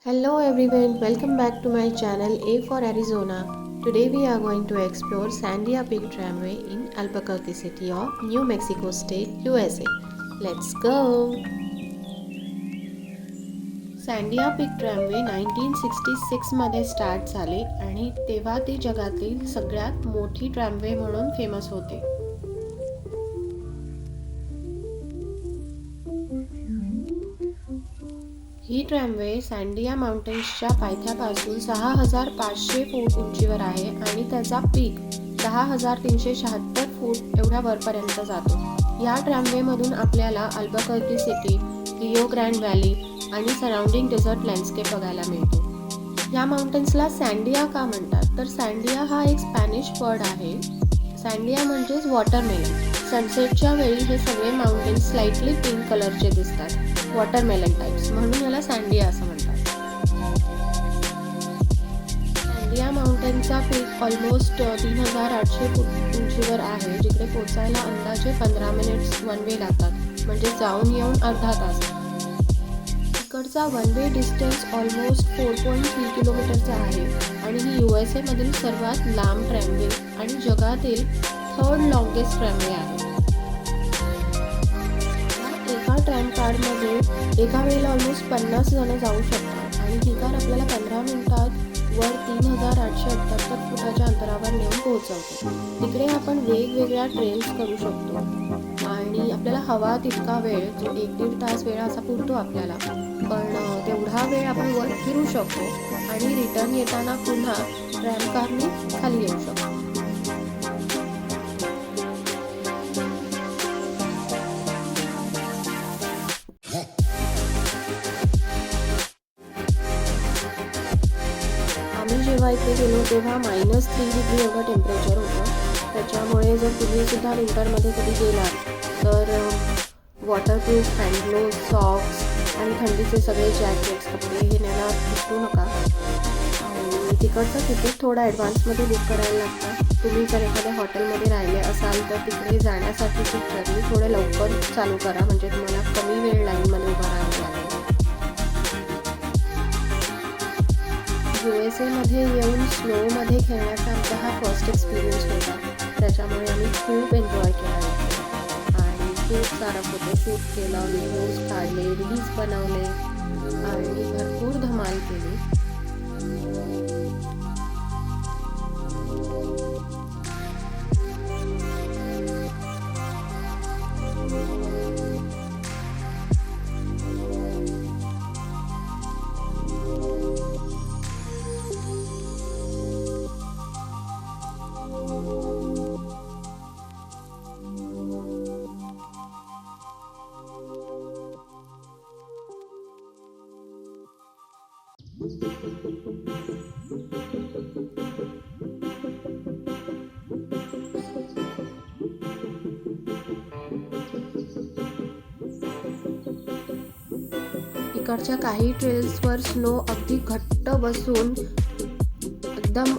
Hello everyone, welcome back to my channel A for Arizona. Today we are going to explore Sandia Peak Tramway in Albuquerque City of New Mexico State, USA. Let's go! Sandia Peak Tramway 1966 मध्ये start झाले आणि तेव्हा ती जगातील सगळ्यात मोठी ट्रॅमवे म्हणून famous होते. ही ट्रॅमवे सँडिया माउंटेन्सच्या पायथ्यापासून 6500 फूट उंचीवर आहे आणि त्याचा पीक 10,376 फूट एवढ्या वरपर्यंत जातो. या ट्रॅमवेमधून आपल्याला अल्बकर्की सिटी, रिओ ग्रँड व्हॅली आणि सराउंडिंग डेझर्ट लँडस्केप बघायला मिळतो. या माउंटेन्सला सँडिया का म्हणतात तर सँडिया हा एक स्पॅनिश वर्ड आहे. सँडिया म्हणजेच वॉटरमेलन. सनसेटच्या वेळी हे सगळे माउंटेन्स स्लाइटली पिंक कलरचे दिसतात. वॉटरमेलन टाइप्स म्हणून याला सँडिया असं म्हणतात. सँडिया माउंटेनचा पीक ऑलमोस्ट 3,800 फूट उंचीवर आहे, जिकडे पोचायला अंदाजे 15 मिनिट्स वन वे लागतात, म्हणजे जाऊन येऊन अर्धा तास. इकडचा वन वे डिस्टन्स ऑलमोस्ट 4.3 किलोमीटरचा आहे आणि ही USA मधील सर्वात लांब ट्रॅमवे आणि जगातील 3rd लॉंगेस्ट ट्रॅमवे आहे. एका ट्रॅम कारमध्ये एका वेळेला ऑलमोस्ट 50 जण जाऊ शकतात आणि ही कार आपल्याला 15 मिनिटात वर 3,878 फुटाच्या अंतरावर नेऊन पोहोचवते. तिकडे आपण वेगवेगळ्या ट्रेन्स करू शकतो आणि आपल्याला हवा तितका वेळ, जो 1-1.5 तास वेळ असा पुरतो आपल्याला, पण तेवढा वेळ आपण वर फिरू शकतो आणि रिटर्न येताना पुन्हा ट्रॅम कारने खाली येऊ शकतो. आम्ही जेव्हा इथे गेलो तेव्हा -3 डिग्री एवढं टेम्परेचर होतं. त्याच्यामुळे जर तुम्हीसुद्धा विंटरमध्ये कधी गेलात तर वॉटरप्रूफ हँडग्लोव्ज, सॉक्स आणि थंडीचे सगळे जॅकेट्स, कपडे हे न्यायला विसरू नका. आणि तिकडचं तिकीट थोडं ॲडव्हान्समध्ये बुक करायला लागतं. तुम्ही जर एखाद्या हॉटेलमध्ये राहिले असाल तर तिकडे जाण्यासाठीची जर्नी थोडं लवकर चालू करा, म्हणजे तुम्हाला कमी वेळ लाईनमध्ये उभं राहावं लागेल. USA मध्ये येऊन स्नोमध्ये खेळण्याचा आमचा हा फर्स्ट एक्सपिरियन्स होता. त्याच्यामुळे आम्ही खूप एन्जॉय केला आणि खूप सारा फोटोशूट केला, व्हिडिओज काढले, रील्स बनवले आणि भरपूर धमाल केली. इकडच्या काही ट्रेल्सवर स्नो अगदी घट्ट बसून एकदम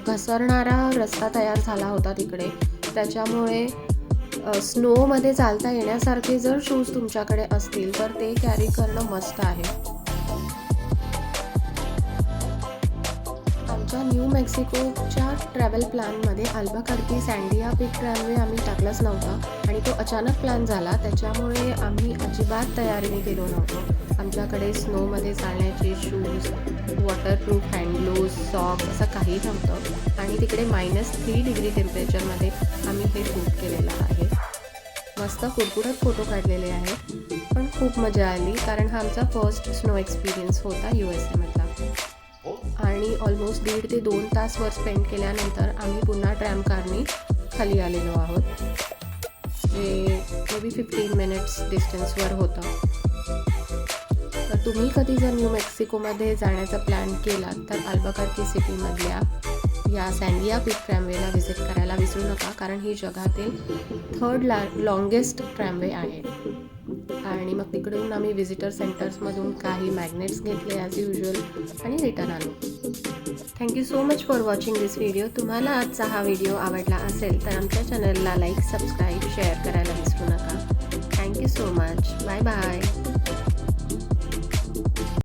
घसरणारा रस्ता तयार झाला होता तिकडे. त्याच्यामुळे स्नोमध्ये चालता येण्यासारखे जर शूज तुमच्याकडे असतील तर ते कॅरी करणं मस्त आहे. आमच्या न्यू मेक्सिकोच्या ट्रॅव्हल प्लॅनमध्ये अल्बकर्की सँडिया पीक ट्रॅमवे आम्ही टाकलाच नव्हता आणि तो अचानक प्लॅन झाला. त्याच्यामुळे आम्ही अजिबात तयारीने गेलो नव्हतो. आमच्याकडे स्नोमध्ये चालण्याचे शूज, वॉटरप्रूफ हँडग्लोव्ज, सॉक्स असं काही नव्हतं आणि तिकडे -3 डिग्री टेम्परेचरमध्ये आम्ही हे शूट केलेलं आहे. मस्त कुरकुरत फोटो काढलेले आहेत, पण खूप मजा आली कारण हा आमचा फर्स्ट स्नो एक्सपिरियन्स होता USA मधला. आणि ऑलमोस्ट 1.5 ते 2 तास वर स्पेंड केल्यानंतर आम्ही पुन्हा ट्रॅम कारने खाली आलेलो आहोत, जे मे बी 15 मिनिट्स डिस्टन्सवर होतं. तर तुम्ही कधी जर न्यू मेक्सिकोमध्ये जाण्याचा प्लॅन केला तर अल्बकर्की सिटीमधल्या या सँडिया पीक ट्रॅमवेला व्हिजिट करायला विसरू नका, कारण ही जगातील 3rd लॉंगेस्ट ट्रॅमवे आहे. आणि मग तिकडून आम्ही व्हिजिटर सेंटर्समधून काही मॅग्नेट्स घेतले ॲज युज्युअल आणि रिटर्न आलो. Thank you so much for watching this video. तुम्हाला आजचा हा व्हिडिओ आवडला असेल तर आमच्या चॅनलला लाईक, सबस्क्राईब, शेअर करायला विसरू नका. Thank you so much. Bye bye.